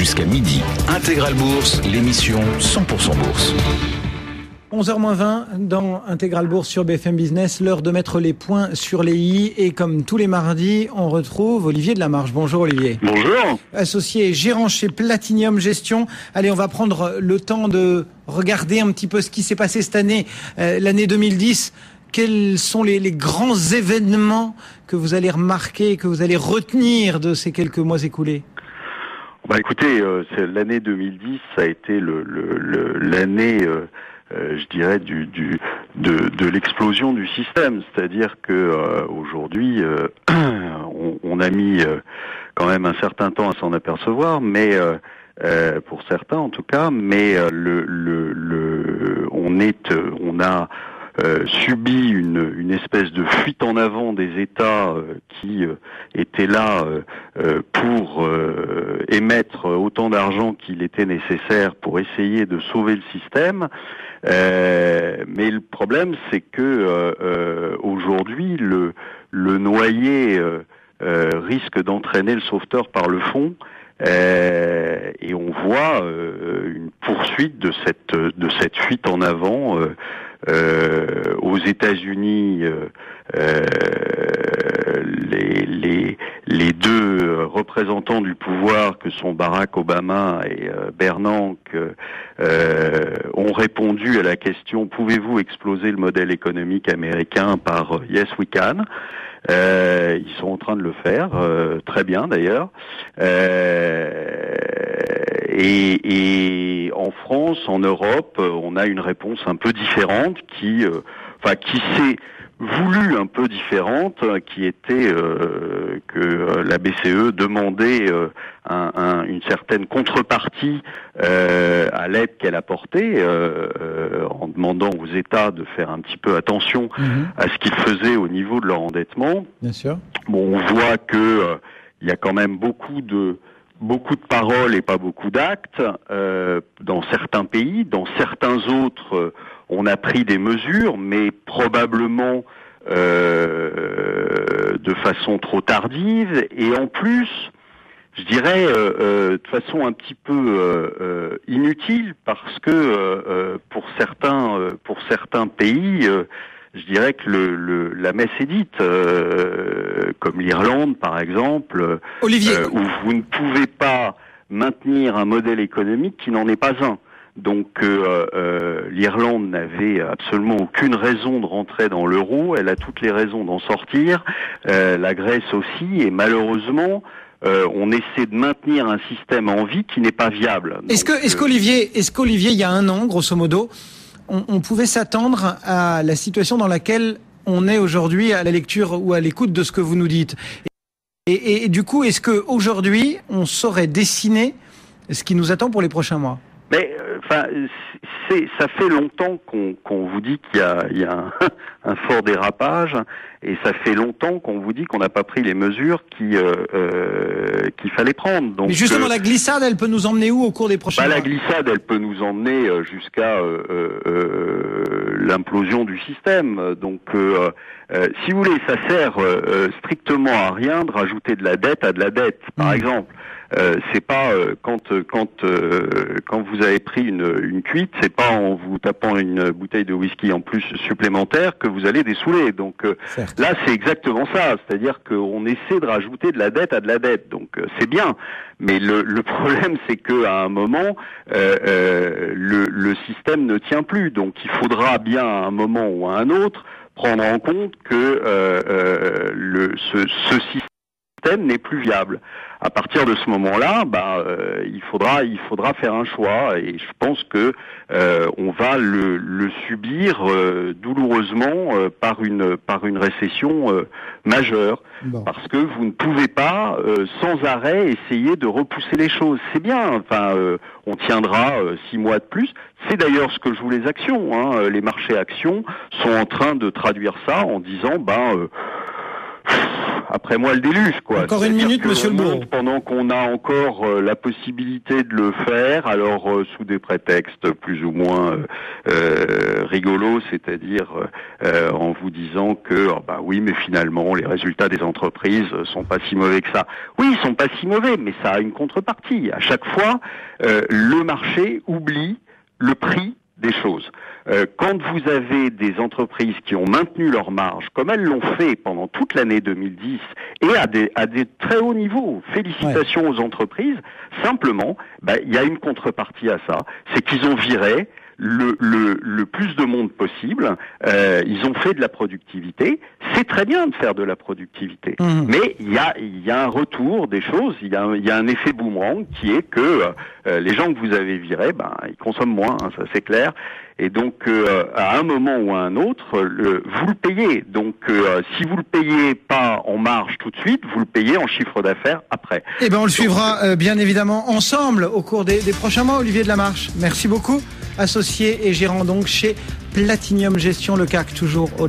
jusqu'à midi. Intégral Bourse, l'émission 100% Bourse. 11h-20 dans Intégral Bourse sur BFM Business, l'heure de mettre les points sur les i. Et comme tous les mardis, on retrouve Olivier Delamarche. Bonjour Olivier. Bonjour. Associé et gérant chez Platinium Gestion. Allez, on va prendre le temps de regarder un petit peu ce qui s'est passé cette année, l'année 2010. Quels sont les grands événements que vous allez remarquer, que vous allez retenir de ces quelques mois écoulés? Écoutez, l'année 2010, ça a été l'année... je dirais de l'explosion du système, c'est-à-dire que aujourd'hui on a mis quand même un certain temps à s'en apercevoir, mais pour certains en tout cas, mais on a subi une espèce de fuite en avant des États qui étaient là pour émettre autant d'argent qu'il était nécessaire pour essayer de sauver le système. Mais le problème, c'est que aujourd'hui, le noyé risque d'entraîner le sauveteur par le fond. Et on voit une poursuite de cette fuite en avant aux États-Unis. Les deux représentants du pouvoir que sont Barack Obama et Bernanke ont répondu à la question: pouvez-vous exploser le modèle économique américain par Yes we can? Ils sont en train de le faire, très bien d'ailleurs. Et en France, en Europe, on a une réponse un peu différente qui s'est voulue un peu différente, qui était que la BCE demandait une certaine contrepartie à l'aide qu'elle apportait, en demandant aux États de faire un petit peu attention à ce qu'ils faisaient au niveau de leur endettement. Bien sûr. Bon, on voit que il y a quand même beaucoup de paroles et pas beaucoup d'actes dans certains pays. Dans certains autres, on a pris des mesures, mais probablement de façon trop tardive. Et en plus, je dirais de façon un petit peu inutile, parce que pour certains pays, je dirais que la messe est dite, comme l'Irlande par exemple, Olivier, où vous ne pouvez pas maintenir un modèle économique qui n'en est pas un. Donc l'Irlande n'avait absolument aucune raison de rentrer dans l'euro, elle a toutes les raisons d'en sortir, la Grèce aussi, et malheureusement on essaie de maintenir un système en vie qui n'est pas viable. Est-ce qu'Olivier, il y a un an, grosso modo, on pouvait s'attendre à la situation dans laquelle on est aujourd'hui à la lecture ou à l'écoute de ce que vous nous dites? Et du coup, est-ce qu'aujourd'hui, on saurait dessiner ce qui nous attend pour les prochains mois? Mais ça fait longtemps qu'on vous dit qu'il y a un fort dérapage, et ça fait longtemps qu'on vous dit qu'on n'a pas pris les mesures qu'il fallait prendre. Donc, mais justement, la glissade, elle peut nous emmener où au cours des prochains mois? La glissade, elle peut nous emmener jusqu'à l'implosion du système. Donc, si vous voulez, ça sert strictement à rien de rajouter de la dette à de la dette, par exemple. C'est pas quand vous avez pris une cuite, c'est pas en vous tapant une bouteille de whisky en plus supplémentaire que vous allez dessouler. Donc là, c'est exactement ça, c'est-à-dire qu'on essaie de rajouter de la dette à de la dette. Donc c'est bien, mais le problème, c'est que à un moment, le système ne tient plus. Donc il faudra bien à un moment ou à un autre prendre en compte que ce système n'est plus viable. À partir de ce moment-là, il faudra faire un choix, et je pense que on va le subir douloureusement par une récession majeure, parce que vous ne pouvez pas sans arrêt essayer de repousser les choses. C'est bien, on tiendra 6 mois de plus. C'est d'ailleurs ce que jouent les actions. Les marchés actions sont en train de traduire ça en disant Après moi le déluge, quoi. Encore une minute, monsieur le bourreau. Pendant qu'on a encore la possibilité de le faire, alors sous des prétextes plus ou moins rigolos, c'est-à-dire en vous disant que bah oui, mais finalement les résultats des entreprises sont pas si mauvais que ça. Oui, ils sont pas si mauvais, mais ça a une contrepartie. À chaque fois, le marché oublie le prix des choses. Quand vous avez des entreprises qui ont maintenu leur marge, comme elles l'ont fait pendant toute l'année 2010, et à des très hauts niveaux, félicitations aux entreprises, simplement, il y a une contrepartie à ça, c'est qu'ils ont viré le plus de monde possible, ils ont fait de la productivité, c'est très bien de faire de la productivité, mais il y a un retour des choses, il y a un effet boomerang qui est que les gens que vous avez virés, ils consomment moins, ça c'est clair, et donc à un moment ou à un autre, vous le payez, donc si vous le payez pas en marge tout de suite, vous le payez en chiffre d'affaires après. Eh ben on le suivra bien évidemment ensemble au cours des prochains mois. Olivier Delamarche, merci beaucoup. Associé et gérant donc chez Platinium Gestion, le CAC toujours au